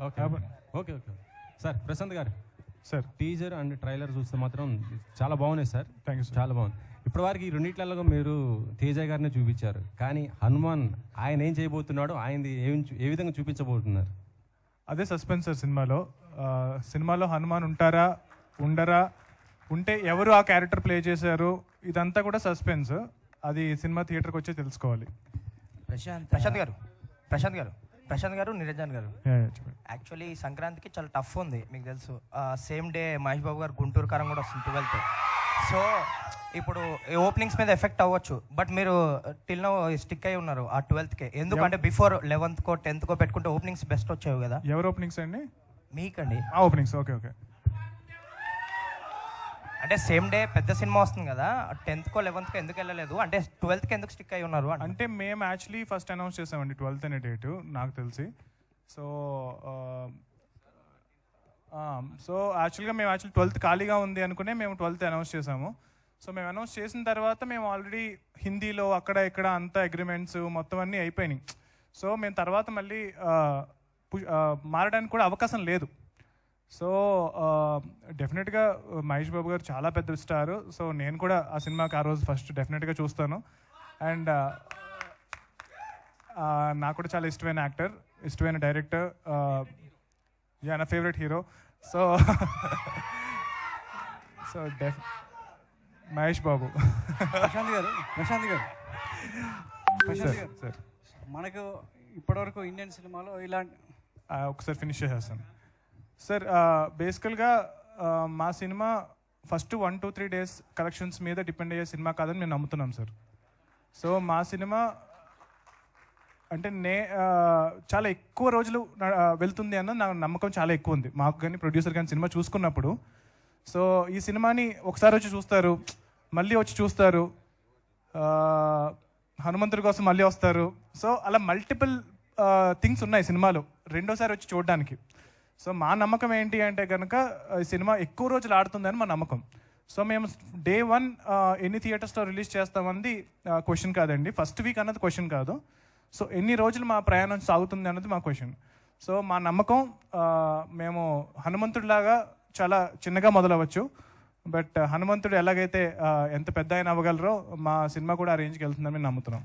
Okay okay okay sir Prashanth గారు sir teaser and trailer చూస్తే మాత్రం చాలా బాగున్నాయి సార్. Thank you sir. చాలా బాగుంది. ఇప్పటివరకు ఈ రెండిట్లలో మీరు తేజ గారిని చూపించారు, కానీ హనుమాన్ ఆయన ఏం చేయబోతున్నాడో ఆయనది ఏ విధంగా చూపించబోతున్నారు? అదే సస్పెన్స్ సార్ సినిమాలో హనుమాన్ ఉంటారా ఉండరా, ఉంటే ఎవరు ఆ క్యారెక్టర్ ప్లే చేశారు, ఇదంతా కూడా సస్పెన్స్. అది సినిమా థియేటర్కి వచ్చి తెలుసుకోవాలి. ప్రశాంత్ గారు నిరంజన్ గారు, యాక్చువల్లీ సంక్రాంతికి చాలా టఫ్ ఉంది, మీకు తెలుసు. సేమ్ డే మహేష్ బాబు గారు గుంటూరు కారం కూడా వస్తుంది 12th. సో ఇప్పుడు ఓపెనింగ్స్ మీద ఎఫెక్ట్ అవ్వచ్చు, బట్ మీరు టిల్ నో స్టిక్ అయి ఉన్నారు ఆ 12th. ఎందుకంటే బిఫోర్ 11th 10th పెట్టుకుంటే ఓపెనింగ్స్ బెస్ట్ వచ్చాయి కదా. ఎవరు ఓపెనింగ్స్ అండి? మీకండి ఓపెనింగ్స్. Okay okay. అంటే సేమ్ డే పెద్ద సినిమా వస్తుంది కదా, 10th 11th ఎందుకు వెళ్ళలేదు, అంటే 12th ఎందుకు స్టిక్ అయి ఉన్నారు అంటే మేము యాక్చువల్లీ ఫస్ట్ అనౌన్స్ చేసామండి 12th అనే డేటు నాకు తెలిసి. సో యాక్చువల్గా మేము 12th ఖాళీగా ఉంది అనుకునే మేము 12th అనౌన్స్ చేసాము. సో మేము అనౌన్స్ చేసిన తర్వాత మేము ఆల్రెడీ హిందీలో అక్కడ ఇక్కడ అంతా అగ్రిమెంట్స్ మొత్తం అన్నీ అయిపోయినాయి. సో మేము తర్వాత మళ్ళీ మారడానికి కూడా అవకాశం లేదు. సో డెఫినెట్గా మహేష్ బాబు గారు చాలా పెద్ద స్టారు. సో నేను కూడా ఆ సినిమాకి ఆ రోజు ఫస్ట్ డెఫినెట్గా చూస్తాను. అండ్ నాకు కూడా చాలా ఇష్టమైన యాక్టర్, ఇష్టమైన డైరెక్టర్, నా favourite hero. So Mahesh Babu. Prashanth గారు సార్ మనకు ఇప్పటివరకు ఇండియన్ సినిమాలో ఇలాంటి ఒకసారి ఫినిష్ చేసేస్తాను సార్. బేసికల్గా మా సినిమా ఫస్ట్ 1-2-3 డేస్ కలెక్షన్స్ మీద డిపెండ్ అయ్యే సినిమా కాదని మేము నమ్ముతున్నాం సార్. సో మా సినిమా అంటే చాలా ఎక్కువ రోజులు వెళ్తుంది అన్న నా నమ్మకం చాలా ఎక్కువ ఉంది మాకు కానీ ప్రొడ్యూసర్ కానీ సినిమా చూసుకున్నప్పుడు. సో ఈ సినిమాని ఒకసారి వచ్చి చూస్తారు, మళ్ళీ వచ్చి చూస్తారు, హనుమంతుడి కోసం మళ్ళీ వస్తారు. సో అలా మల్టిపుల్ థింగ్స్ ఉన్నాయి సినిమాలో రెండోసారి వచ్చి చూడడానికి. సో మా నమ్మకం ఏంటి అంటే కనుక ఈ సినిమా ఎక్కువ రోజులు ఆడుతుందని మా నమ్మకం. సో మేము Day 1 ఎన్ని థియేటర్స్లో రిలీజ్ చేస్తామన్నది క్వశ్చన్ కాదండి, ఫస్ట్ వీక్ అన్నది క్వశ్చన్ కాదు. సో ఎన్ని రోజులు మా ప్రయాణం సాగుతుంది అన్నది మా క్వశ్చన్. సో మా నమ్మకం మేము హనుమంతుడిలాగా చాలా చిన్నగా మొదలవచ్చు, బట్ హనుమంతుడు ఎలాగైతే ఎంత పెద్ద ఆయన అవ్వగలరో మా సినిమా కూడా ఆ రేంజ్కి వెళ్తుందని మేము నమ్ముతున్నాం.